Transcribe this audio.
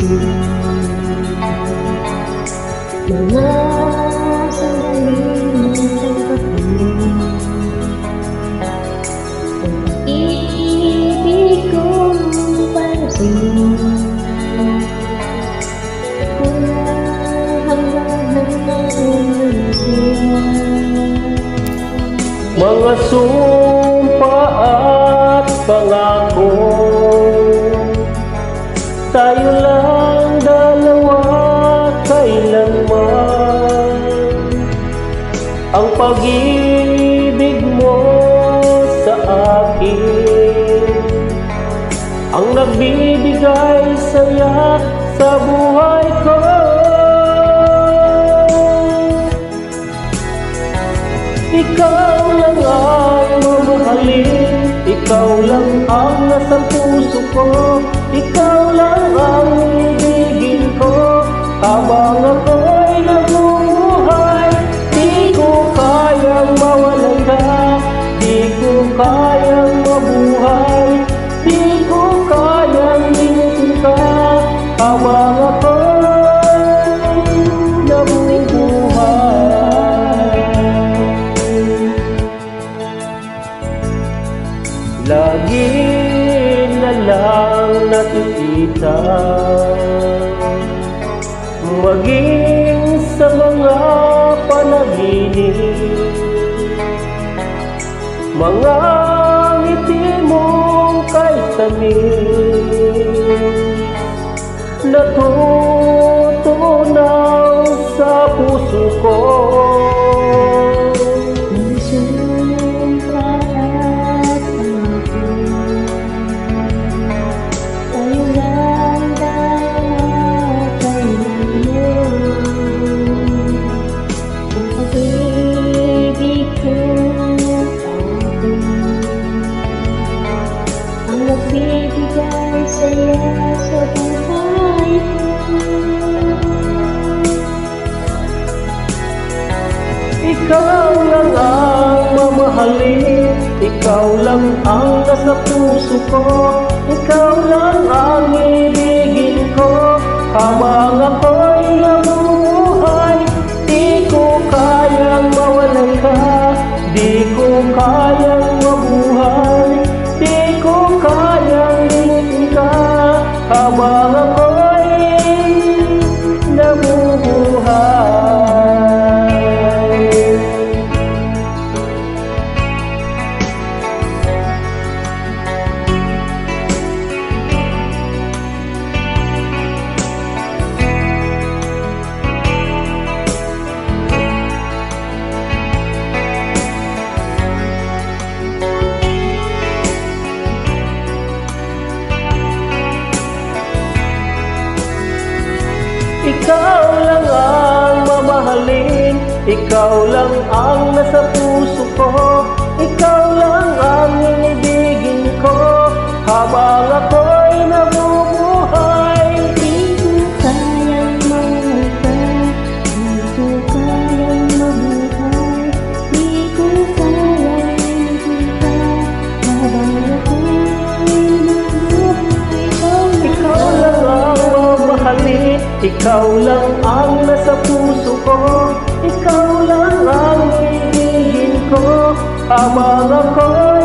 Mga sandali ng gabi, ang pag-ibig kong para sa'yo, walang hanggang siya. Mga sumpa at pangako, tayo lang dalawa kailanman. Ang pag-ibig mo sa akin ang nagbibigay saya sa buhay ko. Ikaw lang ang mamahalin, ikaw lang ang nasa puso ko, ikaw lang ang ibigin ko. Habang ako'y nabubuhay, di ko kayang mawalan ka, di ko kayang mabuhay, di ko kayang limutin ka. Habang ako'y nabubuhay, lagi na lang nakikita, maging sa mga panaginip, mga ngiti mong kay tamis, natutunaw sa puso ko. Nagbibigay saya sa buhay ko. Ikaw lang ang mamahalin, ikaw lang ang nasa puso ko, ikaw lang ang ibigin ko. Habang ako'y nabubuhay, di ko kayang mawalan ka, di ko kayang mabuhay, di ko kayang limutin ka. Habang ako'y nabubuhay, ikaw lang ang mamahalin, ikaw lang ang nasa puso ko, ikaw lang ang inibigin ko. Habang ako'y nabubuhay, Di ko kayang mawalan ka, di ko kayang mabuhay, di ko kayang limutin ka. Habang ako'y nabubuhay, ikaw lang ang mamahalin, ikaw lang ang nasa puso ko, ikaw lang ang ibigin ko. Habang ako'y